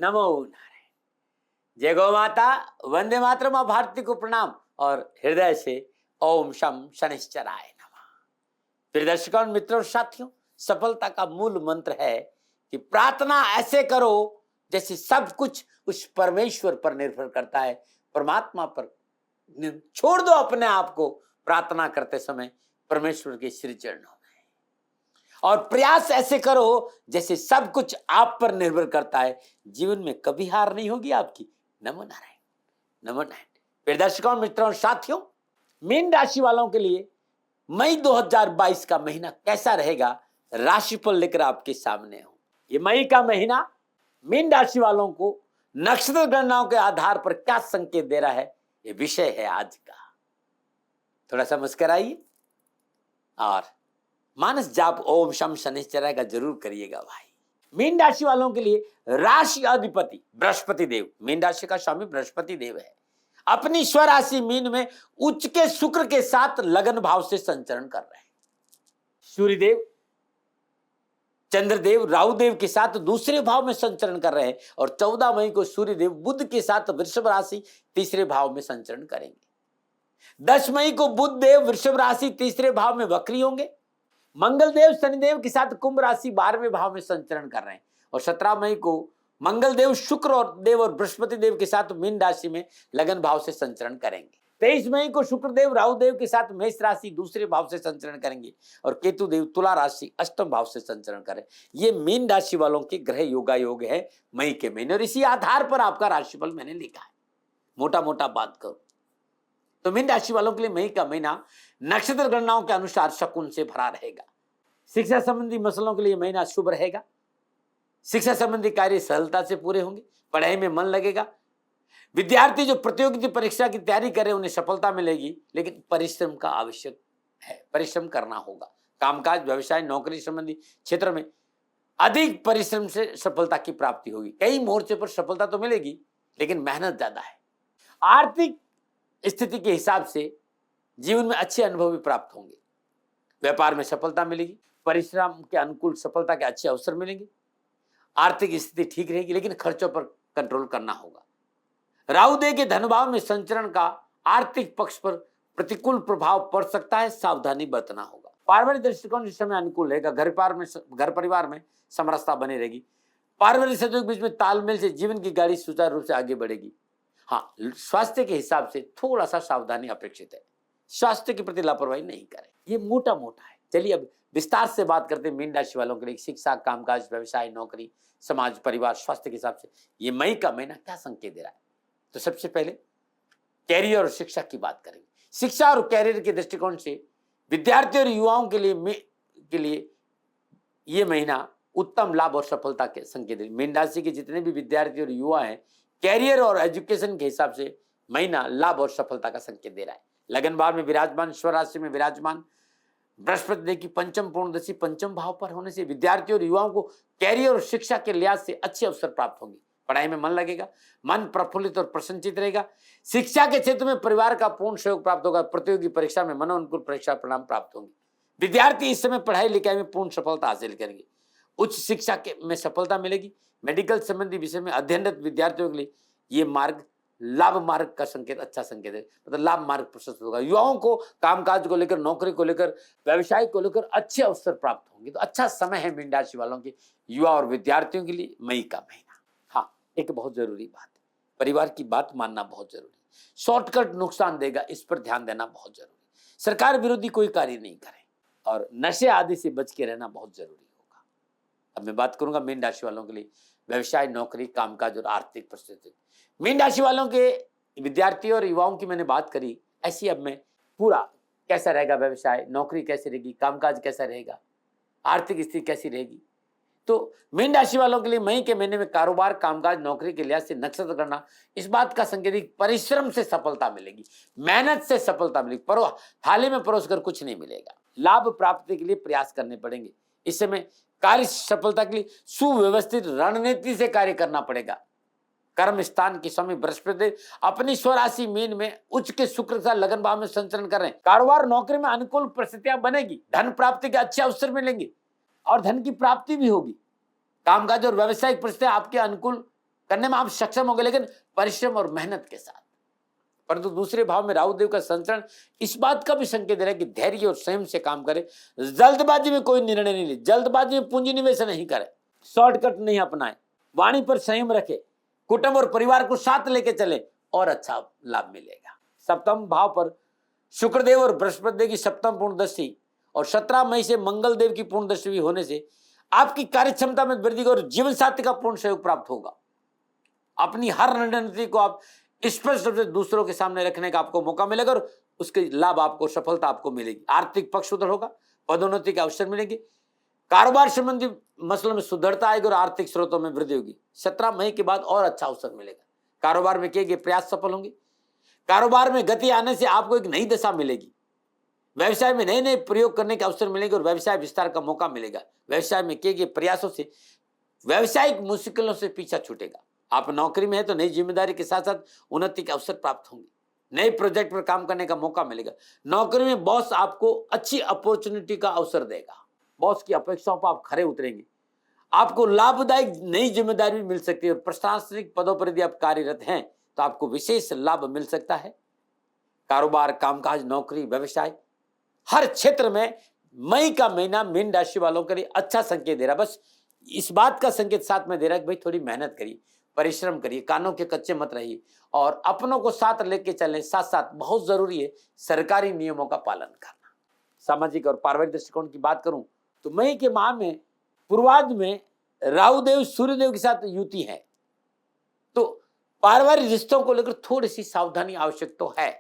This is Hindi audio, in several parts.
नमो नारायण। जय गौ माता, वंदे मातरम। मां भारती को प्रणाम और हृदय से ओम शम शनिश्चराय नमः। प्रिय दर्शकों, मित्रों, साथियों, सफलता का मूल मंत्र है कि प्रार्थना ऐसे करो जैसे सब कुछ उस परमेश्वर पर निर्भर करता है, परमात्मा पर। छोड़ दो अपने आप को प्रार्थना करते समय परमेश्वर के श्री चरणों में, और प्रयास ऐसे करो जैसे सब कुछ आप पर निर्भर करता है। जीवन में कभी हार नहीं होगी आपकी। नमो नारायण, नमो नारायण। प्रिय दर्शकों, मित्रों, साथियों, मीन राशि वालों के लिए मई 2022 का महीना कैसा रहेगा, राशिफल लेकर आपके सामने हूं। ये मई का महीना मीन राशि वालों को नक्षत्र गणनाओं के आधार पर क्या संकेत दे रहा है, ये विषय है आज का। थोड़ा सा मुस्कुराइए और मानस जाप ओम शम शनिश्चराय का जरूर करिएगा भाई। मीन राशि वालों के लिए राशि अधिपति बृहस्पति देव, मीन राशि का स्वामी बृहस्पति देव है, अपनी स्वराशि मीन में उच्च के शुक्र के साथ लगन भाव से संचरण कर रहे हैं। सूर्यदेव, चंद्रदेव, राहुदेव के साथ दूसरे भाव में संचरण कर रहे हैं और 14 मई को सूर्यदेव बुध के साथ वृषभ राशि तीसरे भाव में संचरण करेंगे। 10 मई को बुध देव वृषभ राशि तीसरे भाव में वक्री होंगे। मंगल देव शनिदेव के साथ कुंभ राशि 12वें भाव में संचरण कर रहे हैं और 17 मई को मंगल देव शुक्र और देव और बृहस्पति देव के साथ मीन राशि में लगन भाव से संचरण करेंगे। 23 मई को शुक्र देव राहु देव के साथ मेष राशि दूसरे भाव से संचरण करेंगे और केतु देव तुला राशि अष्टम भाव से संचरण करें। ये मीन राशि वालों के ग्रह योगा योग है मई के महीने, और इसी आधार पर आपका राशिफल मैंने लिखा है। मोटा मोटा बात करूं तो मीन राशि वालों के लिए मई का महीना नक्षत्र गणनाओं के अनुसार शकुन से भरा रहेगा। शिक्षा संबंधी मसलों के लिए महीना शुभ रहेगा। शिक्षा संबंधी कार्य सरलता से पूरे होंगे, पढ़ाई में मन लगेगा। विद्यार्थी जो प्रतियोगिता परीक्षा की तैयारी कर रहे हैं उन्हें सफलता मिलेगी, लेकिन परिश्रम का आवश्यक है, परिश्रम करना होगा। कामकाज, व्यवसाय, नौकरी संबंधी क्षेत्र में अधिक परिश्रम से सफलता की प्राप्ति होगी। कई मोर्चे पर सफलता तो मिलेगी, लेकिन मेहनत ज्यादा है। आर्थिक स्थिति के हिसाब से जीवन में अच्छे अनुभव भी प्राप्त होंगे। व्यापार में सफलता मिलेगी, परिश्रम के अनुकूल सफलता के अच्छे अवसर मिलेंगे। आर्थिक स्थिति ठीक रहेगी, लेकिन खर्चों पर कंट्रोल करना होगा। राहुदेव के धनभाव में संचरण का आर्थिक पक्ष पर प्रतिकूल प्रभाव पड़ सकता है, सावधानी बरतना होगा। पारिवारिक दृष्टिकोण इस समय अनुकूल रहेगा। घर परिवार में समरसता बनी रहेगी। पारिवारिक सदस्यों के बीच में तालमेल से जीवन की गाड़ी सुचारू रूप से आगे बढ़ेगी। हाँ, स्वास्थ्य के हिसाब से थोड़ा सा सावधानी अपेक्षित है। स्वास्थ्य के प्रति लापरवाही नहीं करें। ये मोटा मोटा है। चलिए अब विस्तार से बात करते हैं मीन राशि वालों के लिए शिक्षा, कामकाज, व्यवसाय, नौकरी, समाज, परिवार, स्वास्थ्य के हिसाब से ये मई का महीना क्या संकेत दे रहा है। तो सबसे पहले कैरियर और शिक्षा की बात करेंगे। शिक्षा और कैरियर के दृष्टिकोण से विद्यार्थियों और युवाओं के लिए ये महीना उत्तम लाभ और सफलता के संकेत है। मीन राशि के जितने भी विद्यार्थी और युवा हैं, कैरियर और एजुकेशन के हिसाब से महीना लाभ और सफलता का संकेत दे रहा है। लगन भाव में विराजमान, स्वराशि में विराजमान बृहस्पति देव की पंचम पूर्णदशी पंचम भाव पर होने से विद्यार्थियों और युवाओं को कैरियर और शिक्षा के लिहाज से अच्छे अवसर प्राप्त होंगे। पढ़ाई में मन लगेगा, मन प्रफुल्लित और प्रसन्नचित रहेगा। शिक्षा के क्षेत्र में परिवार का पूर्ण सहयोग प्राप्त होगा। प्रतियोगी परीक्षा में मनोनुकूल परीक्षा परिणाम प्राप्त होंगे। विद्यार्थी इस समय पढ़ाई लिखाई में पूर्ण सफलता हासिल करेंगे। उच्च शिक्षा में सफलता मिलेगी। मेडिकल संबंधी विषय में अध्ययनरत विद्यार्थियों के लिए ये मार्ग लाभ मार्ग का संकेत, अच्छा संकेत है, मतलब लाभ मार्ग प्रशस्त होगा। युवाओं को कामकाज को लेकर, नौकरी को लेकर, व्यवसाय को लेकर अच्छे अवसर प्राप्त होंगे। तो अच्छा समय है मीन राशि वालों के युवा और विद्यार्थियों के लिए मई का महीना। हाँ, एक बहुत जरूरी बात है, परिवार की बात मानना बहुत जरूरी है। शॉर्टकट नुकसान देगा, इस पर ध्यान देना बहुत जरूरी है। सरकार विरोधी कोई कार्य नहीं करें और नशे आदि से बच के रहना बहुत जरूरी होगा। अब मैं बात करूंगा मीन राशि वालों के लिए व्यवसाय, नौकरी, कामकाज और आर्थिक परिस्थिति। मीन राशि वालों के विद्यार्थियों और युवाओं की मैंने बात करी, ऐसी अब मैं पूरा कैसा रहेगा, व्यवसाय, नौकरी कैसी रहेगी, कामकाज कैसा रहेगा, आर्थिक स्थिति कैसी रहेगी। तो मीन राशि वालों के लिए मई के महीने में कारोबार, कामकाज, नौकरी के लिहाज से नक्षत्र करना इस बात का संकेत, परिश्रम से सफलता मिलेगी, मेहनत से सफलता मिलेगी, पर थाली में परोस कर कुछ नहीं मिलेगा। लाभ प्राप्ति के लिए प्रयास करने पड़ेंगे। इस समय कार्य सफलता के लिए सुव्यवस्थित रणनीति से कार्य करना पड़ेगा। कर्म स्थान के स्वामी बृहस्पति अपनी स्वराशि मीन में उच्च के शुक्र का लगन भाव में संचरण कर रहे हैं। कारोबार, नौकरी में अनुकूल परिस्थितियां बनेगी। धन प्राप्ति के अच्छे अवसर मिलेंगे और धन की प्राप्ति भी होगी। कामकाज और व्यवसायिक परिस्थितियां आपके अनुकूल करने में आप सक्षम होंगे, लेकिन परिश्रम और मेहनत के साथ। परंतु दूसरे भाव में राहु देव का संचरण इस बात का भी संकेत दे रहा है कि धैर्य और संयम से काम करें, जल्दबाजी में कोई निर्णय नहीं ले, जल्दबाजी में पूंजी निवेश नहीं करें, शॉर्टकट नहीं अपनाएं, वाणी पर संयम रखें, कुटुंब और परिवार को साथ लेके चले और अच्छा लाभ मिलेगा। सप्तम भाव पर शुक्रदेव और बृहस्पति देव की सप्तम पूर्ण दृष्टि और 17 मई से मंगल देव की पूर्ण दृष्टि होने से आपकी कार्य क्षमता में वृद्धि और जीवन साथी का पूर्ण सहयोग प्राप्त होगा। अपनी हर रणनीति को आप स्पष्ट रूप से दूसरों के सामने रखने का आपको मौका मिलेगा और उसके लाभ आपको, सफलता आपको मिलेगी। आर्थिक पक्ष सुदृढ़ होगा, पदोन्नति के अवसर मिलेंगे, कारोबार संबंधी मसलों में सुदृढ़ता आएगी और आर्थिक स्रोतों में वृद्धि होगी। 17 मई के बाद और अच्छा अवसर मिलेगा। कारोबार में किए गए प्रयास सफल होंगे। कारोबार में गति आने से आपको एक नई दशा मिलेगी। व्यवसाय में नए नए प्रयोग करने के अवसर मिलेंगे और व्यवसाय विस्तार का मौका मिलेगा। व्यवसाय में किए गए प्रयासों से व्यवसायिक मुश्किलों से पीछा छूटेगा। आप नौकरी में है तो नई जिम्मेदारी के साथ साथ उन्नति के अवसर प्राप्त होंगे। नए प्रोजेक्ट पर काम करने का मौका मिलेगा। नौकरी में बॉस आपको अच्छी अपॉर्चुनिटी का अवसर देगा। बॉस की अपेक्षाओं पर आप खरे उतरेंगे। आपको लाभदायक नई जिम्मेदारी भी मिल सकती है और प्रशासनिक पदों पर यदि आप कार्यरत हैं तो आपको विशेष लाभ मिल सकता है। कारोबार, कामकाज, नौकरी, व्यवसाय, हर क्षेत्र में मई का महीना मीन राशि वालों के लिए अच्छा संकेत दे रहा है। बस इस बात का संकेत साथ में दे रहा है कि भाई थोड़ी मेहनत करिए, परिश्रम करिए, कानों के कच्चे मत रहिए और अपनों को साथ लेके चलें। साथ साथ बहुत जरूरी है सरकारी नियमों का पालन करना। सामाजिक और पारिवारिक दृष्टिकोण की बात करूं तो मई के माह में पूर्वार्ध में राहु देव सूर्यदेव के साथ युति है, तो पारिवारिक रिश्तों को लेकर थोड़ी सी सावधानी आवश्यक तो है।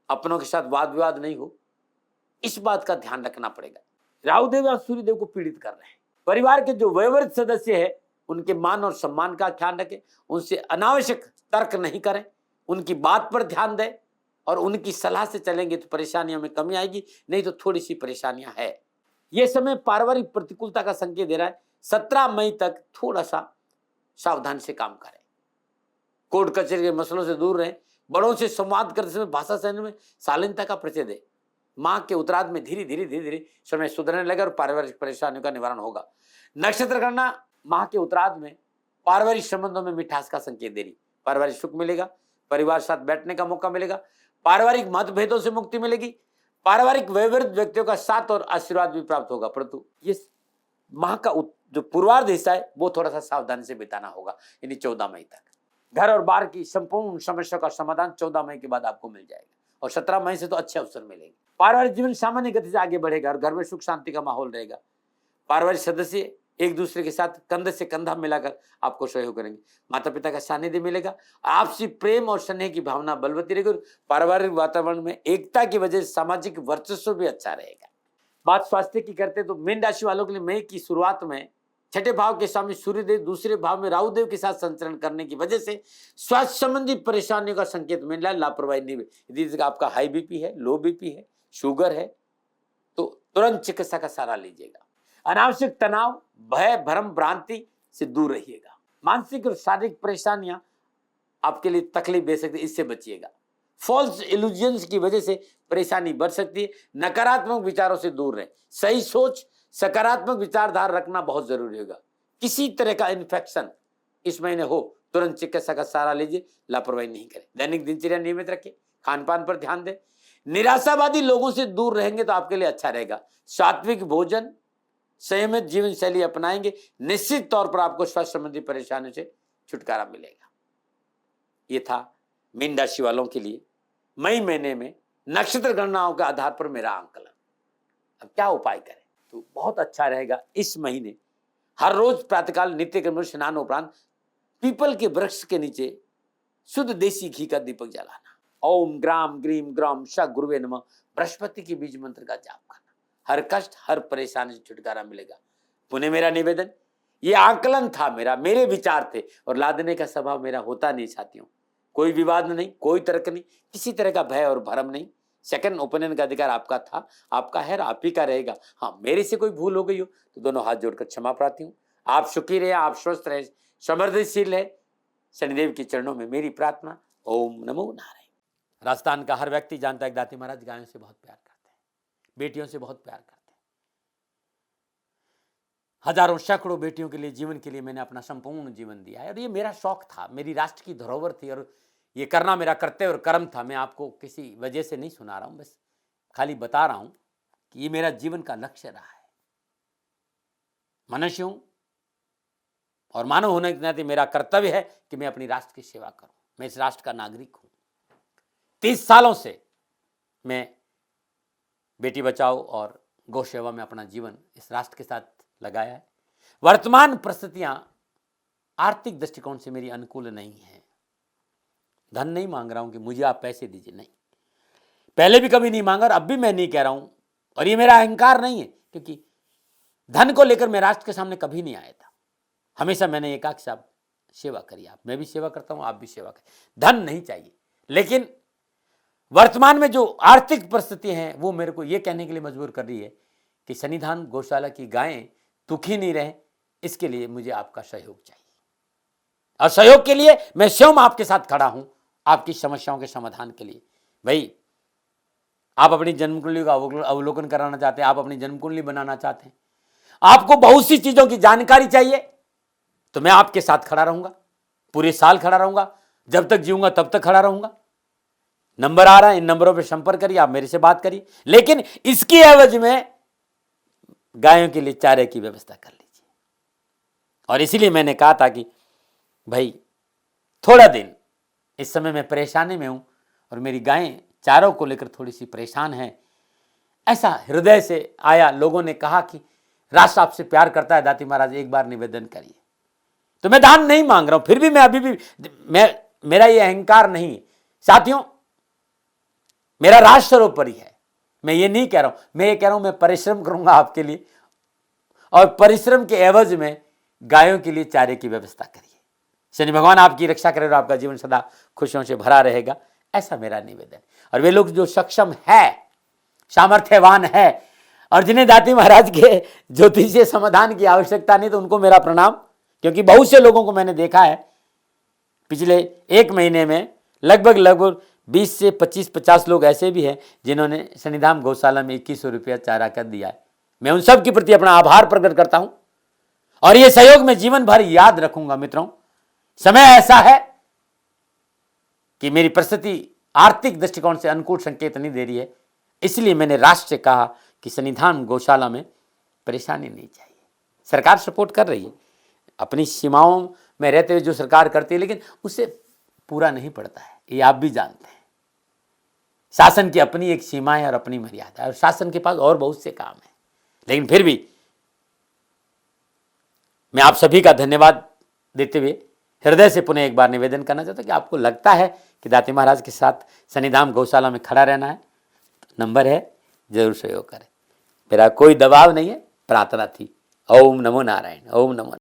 अपनों के साथ वाद विवाद नहीं हो, इस बात का ध्यान रखना पड़ेगा। राहु देव या सूर्यदेव को पीड़ित कर रहे हैं। परिवार के जो वयोवृद्ध सदस्य है उनके मान और सम्मान का ख्याल रखें, उनसे अनावश्यक तर्क नहीं करें, उनकी बात पर ध्यान दें और उनकी सलाह से चलेंगे तो परेशानियों में कमी आएगी, नहीं तो थोड़ी सी परेशानियां है। यह समय पारिवारिक प्रतिकूलता का संकेत दे रहा है। 17 मई तक थोड़ा सा सावधान से काम करें। कोर्ट कचहरी के मसलों से दूर रहें। बड़ों से संवाद करते समय भाषा शैली में शालीनता का परिचय दें। माह के उत्तरार्ध में धीरे धीरे समय सुधरने लगेगा और पारिवारिक परेशानियों का निवारण होगा। नक्षत्र गणना माह के उत्तरार्ध में पारिवारिक संबंधों में मिठास का संकेत दे रही। पारिवारिक सुख मिलेगा, परिवार साथ बैठने का मौका मिलेगा, पारिवारिक मतभेदों से मुक्ति मिलेगी, पारिवारिक वयोवृद्ध व्यक्तियों का साथ और आशीर्वाद भी प्राप्त होगा। परंतु ये माह का जो पूर्वार्ध हिस्सा है वो थोड़ा सा सावधानी से बिताना होगा, यानी 14 मई तक। घर और बाहर की संपूर्ण समस्या का समाधान 14 मई के बाद आपको मिल जाएगा और 17 मई से तो अच्छे अवसर मिलेंगे। पारिवारिक जीवन सामान्य गति से आगे बढ़ेगा और घर में सुख शांति का माहौल रहेगा। पारिवारिक सदस्य एक दूसरे के साथ कंधे से कंधा मिलाकर आपको सहयोग करेंगे। माता पिता का सानिध्य मिलेगा। आपसी प्रेम और स्नेह की भावना बलवती रहेगी और पारिवारिक वातावरण में एकता की वजह से सामाजिक वर्चस्व भी अच्छा रहेगा। बात स्वास्थ्य की करते तो मीन राशि वालों के लिए मई की शुरुआत में छठे भाव के स्वामी सूर्यदेव दूसरे भाव में राहु देव के साथ संचरण करने की वजह से स्वास्थ्य संबंधी परेशानियों का संकेत मिल रहा है। लापरवाही नहीं, यदि आपका हाई बीपी है, लो बीपी है, शुगर है तो तुरंत चिकित्सा का सहारा लीजिएगा। अनावश्यक तनाव, भय, भ्रम, भ्रांति से दूर रहिएगा। मानसिक और शारीरिक परेशानियां आपके लिए तकलीफ दे सकती है, इससे बचिएगा। फॉल्स इल्यूजन्स की वजह से परेशानी बढ़ सकती है। नकारात्मक विचारों से दूर रहें। सही सोच, सकारात्मक विचारधारा रखना बहुत जरूरी होगा। किसी तरह का इन्फेक्शन इस महीने हो तुरंत चिकित्सा का सहारा लीजिए, लापरवाही नहीं करें। दैनिक दिनचर्या नियमित रखें, खान पान पर ध्यान दें। निराशावादी लोगों से दूर रहेंगे तो आपके लिए अच्छा रहेगा। सात्विक भोजन, संयमित जीवन शैली अपनाएंगे, निश्चित तौर पर आपको स्वास्थ्य संबंधी परेशानियों से छुटकारा मिलेगा। ये था मीन राशि वालों के लिए मई महीने में नक्षत्र गणनाओं के आधार पर मेरा आंकलन। अब क्या उपाय करें तो बहुत अच्छा रहेगा। इस महीने हर रोज प्रातःकाल नित्य क्रम स्नान उपरांत पीपल के वृक्ष के नीचे शुद्ध देसी घी का दीपक जलाना। ओम ग्राम ग्रीम ग्राम श गुरुवे नमः बृहस्पति के बीज मंत्र का जाप करना। हर कष्ट, हर परेशानी से छुटकारा मिलेगा। पुनः मेरा निवेदन, ये आंकलन था मेरा, मेरे विचार थे और लादने का स्वभाव मेरा होता नहीं साथियों। कोई विवाद नहीं, कोई तर्क नहीं, किसी तरह का भय और भ्रम नहीं। सेकंड ओपिनियन का अधिकार आपका था, आपका है और आप ही का रहेगा। हाँ, मेरे से कोई भूल हो गई हो तो दोनों हाथ जोड़कर क्षमा प्रार्थी हूँ। आप सुखी रहे, आप स्वस्थ रहे, समृद्धिशील है, शनिदेव के चरणों में मेरी प्रार्थना। ओम नमो नारायण। राजस्थान का हर व्यक्ति जानता है दाती महाराज गायों से बहुत प्यार करते हैं, बेटियों से बहुत प्यार करते हैं। हजारों सैकड़ों बेटियों के लिए, जीवन के लिए मैंने अपना संपूर्ण जीवन दिया है और ये मेरा शौक था, मेरी राष्ट्र की धरोहर थी और ये करना मेरा कर्तव्य और कर्म था। मैं आपको किसी वजह से नहीं सुना रहा हूं, बस खाली बता रहा हूं कि ये मेरा जीवन का लक्ष्य रहा है। मनुष्य हूं और मानव होने के नाते मेरा कर्तव्य है कि मैं अपनी राष्ट्र की सेवा करूं। मैं इस राष्ट्र का नागरिक हूं। 30 सालों से मैं बेटी बचाओ और गौ सेवा में अपना जीवन इस राष्ट्र के साथ लगाया है। वर्तमान परिस्थितियां आर्थिक दृष्टिकोण से मेरी अनुकूल नहीं है। धन नहीं मांग रहा हूं कि मुझे आप पैसे दीजिए, नहीं, पहले भी कभी नहीं मांगा और अब भी मैं नहीं कह रहा हूं और ये मेरा अहंकार नहीं है, क्योंकि धन को लेकर मैं राष्ट्र के सामने कभी नहीं आया था। हमेशा मैंने ये कहा कि साहब सेवा करिए, आप, मैं भी सेवा करता हूं, आप भी सेवा करें, धन नहीं चाहिए। लेकिन वर्तमान में जो आर्थिक परिस्थिति है वो मेरे को ये कहने के लिए मजबूर कर रही है कि सन्निधान गौशाला की गायें दुखी नहीं रहे, इसके लिए मुझे आपका सहयोग चाहिए और सहयोग के लिए मैं स्वयं आपके साथ खड़ा हूं, आपकी समस्याओं के समाधान के लिए। भाई, आप अपनी जन्म कुंडली का अवलोकन कराना चाहते हैं, आप अपनी जन्म कुंडली बनाना चाहते हैं, आपको बहुत सी चीजों की जानकारी चाहिए, तो मैं आपके साथ खड़ा रहूंगा, पूरे साल खड़ा रहूंगा, जब तक जीऊंगा तब तक खड़ा रहूंगा। नंबर आ रहा है, इन नंबरों पर संपर्क करिए, आप मेरे से बात करिए, लेकिन इसकी एवज में गायों के लिए चारे की व्यवस्था कर लीजिए। और इसीलिए मैंने कहा था कि भाई थोड़ा दिन इस समय मैं परेशानी में हूं और मेरी गायें चारों को लेकर थोड़ी सी परेशान हैं। ऐसा हृदय से आया, लोगों ने कहा कि राष्ट्र आपसे प्यार करता है दाती महाराज, एक बार निवेदन करिए। तो मैं दान नहीं मांग रहा हूं, फिर भी मैं अभी भी मेरा ये अहंकार नहीं है साथियों, मेरा राष्ट्र सर्वोपरि है। मैं ये नहीं कह रहा हूं, मैं ये कह रहा हूं मैं परिश्रम करूंगा आपके लिए और परिश्रम के एवज में गायों के लिए चारे की व्यवस्था करिए। शनि भगवान आपकी रक्षा करे और आपका जीवन सदा खुशियों से भरा रहेगा, ऐसा मेरा निवेदन। और वे लोग जो सक्षम है, सामर्थ्यवान है और जिन्हें दाती महाराज के ज्योतिषीय समाधान की आवश्यकता नहीं, तो उनको मेरा प्रणाम, क्योंकि बहुत से लोगों को मैंने देखा है पिछले 1 महीने में लगभग 20 से 25-50 लोग ऐसे भी हैं जिन्होंने सन्निधान गौशाला में 2100 रुपया चारा कर दिया है। मैं उन सब के प्रति अपना आभार प्रकट करता हूं और यह सहयोग मैं जीवन भर याद रखूंगा। मित्रों, समय ऐसा है कि मेरी परिस्थिति आर्थिक दृष्टिकोण से अनुकूल संकेत नहीं दे रही है, इसलिए मैंने राष्ट्र से कहा कि सन्निधान गौशाला में परेशानी नहीं चाहिए। सरकार सपोर्ट कर रही है, अपनी सीमाओं में रहते हुए जो सरकार करती है, लेकिन उससे पूरा नहीं पड़ता है, ये आप भी जानते हैं। शासन की अपनी एक सीमा है और अपनी मर्यादा है और शासन के पास और बहुत से काम है, लेकिन फिर भी मैं आप सभी का धन्यवाद देते हुए हृदय से पुनः एक बार निवेदन करना चाहता हूं कि आपको लगता है कि दाती महाराज के साथ सन्निधान गौशाला में खड़ा रहना है, तो नंबर है, जरूर सहयोग करें। मेरा कोई दबाव नहीं है, प्रार्थना थी। ओम नमो नारायण, ओम नमो।